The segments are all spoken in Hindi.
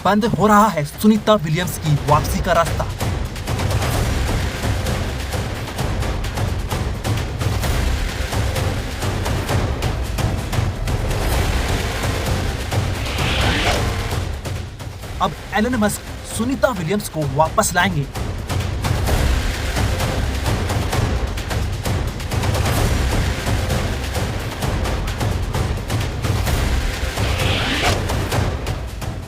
बंद हो रहा है सुनीता विलियम्स की वापसी का रास्ता। अब एलन मस्क सुनीता विलियम्स को वापस लाएंगे।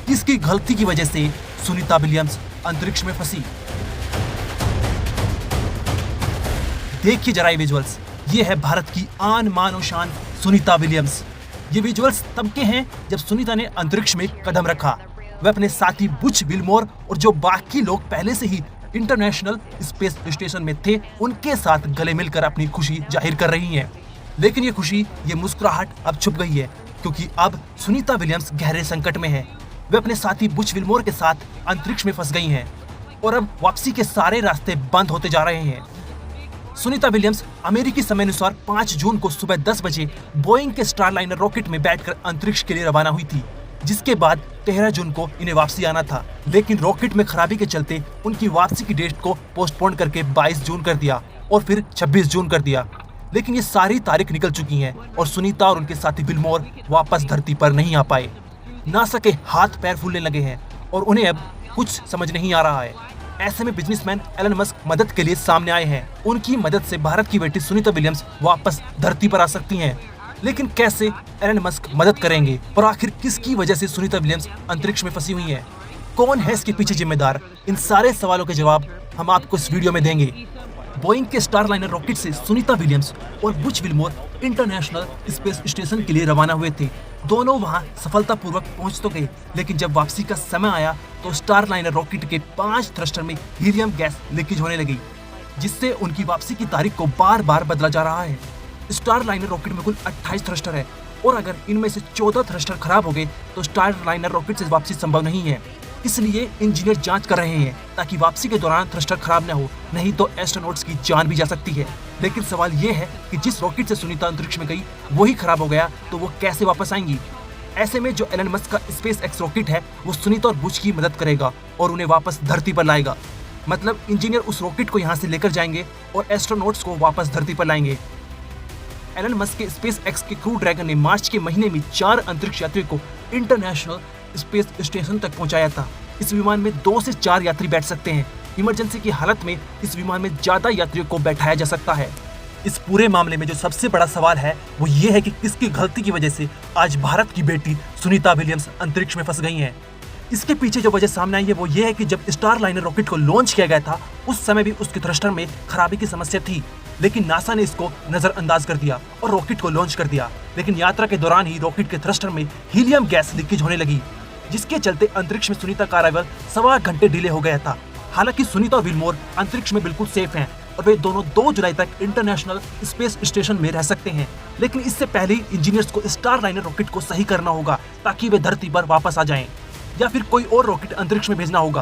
किसकी गलती की वजह से सुनीता विलियम्स अंतरिक्ष में फंसी? देखिए जरा ये विजुअल्स, ये है भारत की आन मान और शान सुनीता विलियम्स। ये विजुअल्स तब के हैं जब सुनीता ने अंतरिक्ष में कदम रखा। वह अपने साथी बुच विल्मोर और जो बाकी लोग पहले से ही इंटरनेशनल स्पेस स्टेशन में थे, उनके साथ गले मिलकर अपनी खुशी जाहिर कर रही हैं। लेकिन ये खुशी, ये मुस्कुराहट अब छुप गई है, क्योंकि अब सुनीता विलियम्स गहरे संकट में है। वे अपने साथी बुच विल्मोर के साथ अंतरिक्ष में फंस गई हैं और अब वापसी के सारे रास्ते बंद होते जा रहे हैं। सुनीता विलियम्स अमेरिकी समय अनुसार 5 जून को सुबह 10 बजे बोइंग के स्टारलाइनर रॉकेट में बैठकर अंतरिक्ष के लिए रवाना हुई थी, जिसके बाद 13 जून को इन्हें वापसी आना था। लेकिन रॉकेट में खराबी के चलते उनकी वापसी की डेट को पोस्टपोन करके 22 जून कर दिया और फिर 26 जून कर दिया। लेकिन ये सारी तारीख निकल चुकी हैं और सुनीता और उनके साथी विल्मोर वापस धरती पर नहीं आ पाए। नासा के हाथ पैर फूलने लगे हैं और उन्हें अब कुछ समझ नहीं आ रहा है। ऐसे में बिजनेसमैन एलन मस्क मदद के लिए सामने आए हैं। उनकी मदद से भारत की बेटी सुनीता विलियम्स वापस धरती पर आ सकती हैं। लेकिन कैसे एलन मस्क मदद करेंगे और आखिर किसकी वजह से सुनीता विलियम्स अंतरिक्ष में फंसी हुई हैं? कौन है इसके पीछे जिम्मेदार? इन सारे सवालों के जवाब हम आपको इस वीडियो में देंगे। बोइंग के स्टारलाइनर रॉकेट से सुनीता विलियम्स और Butch Wilmore international space station के लिए रवाना हुए थे। दोनों वहां सफलतापूर्वक पहुंच तो गए, लेकिन जब वापसी का समय आया तो स्टारलाइनर रॉकेट के 5 थ्रस्टर में हीलियम गैस लीकेज होने लगी, जिससे उनकी वापसी की तारीख को बार बार बदला जा रहा है। स्टारलाइनर रॉकेट में कुल 28 थ्रस्टर है और अगर इनमें से 14 थ्रस्टर खराब हो गए तो स्टारलाइनर रॉकेट से वापसी संभव नहीं है। इसलिए इंजीनियर जांच कर रहे हैं ताकि वापसी के दौरान थ्रस्टर खराब न हो, नहीं तो एस्ट्रोनॉट्स की जान भी जा सकती है। लेकिन सवाल ये है कि जिस रॉकेट से सुनीता अंतरिक्ष में गई वही खराब हो गया तो वो कैसे वापस आएंगी? ऐसे में जो एलन मस्क का स्पेस एक्स रॉकेट है वो सुनीता और बुच की मदद करेगा और उन्हें वापस धरती पर लाएगा। मतलब इंजीनियर उस रॉकेट को यहाँ से लेकर जाएंगे और एस्ट्रोनॉट्स को वापस धरती पर लाएंगे। एलन मस्क के स्पेस एक्स के क्रू ड्रैगन ने मार्च के महीने में 4 अंतरिक्ष यात्रियों को इंटरनेशनल स्पेस स्टेशन तक पहुंचाया था। इस विमान में 2 से 4 यात्री बैठ सकते हैं। इमरजेंसी की हालत में इस विमान में ज्यादा यात्रियों को बैठाया जा सकता है। इस पूरे मामले में जो सबसे बड़ा सवाल है वो ये है कि किसकी गलती की वजह से आज भारत की बेटी सुनीता विलियम्स अंतरिक्ष में फंस गई हैं। इसके पीछे जो वजह सामने आई है वो ये है कि जब स्टारलाइनर रॉकेट को लॉन्च किया गया था उस समय भी उसके थ्रस्टर में खराबी की समस्या थी, लेकिन नासा ने इसको नजरअंदाज कर दिया और रॉकेट को लॉन्च कर दिया। लेकिन यात्रा के दौरान ही रॉकेट के थ्रस्टर में हीलियम गैस लीकेज होने लगी, जिसके चलते अंतरिक्ष में सुनीता का अराइवल 1.25 घंटे डिले हो गया था। हालांकि सुनीता और विल्मोर अंतरिक्ष में बिल्कुल सेफ हैं और वे दोनों 2 जुलाई तक इंटरनेशनल स्पेस स्टेशन में रह सकते हैं। लेकिन इससे पहले इंजीनियर्स को स्टारलाइनर रॉकेट को सही करना होगा ताकि वे धरती पर वापस आ जाएं, या फिर कोई और रॉकेट अंतरिक्ष में भेजना होगा।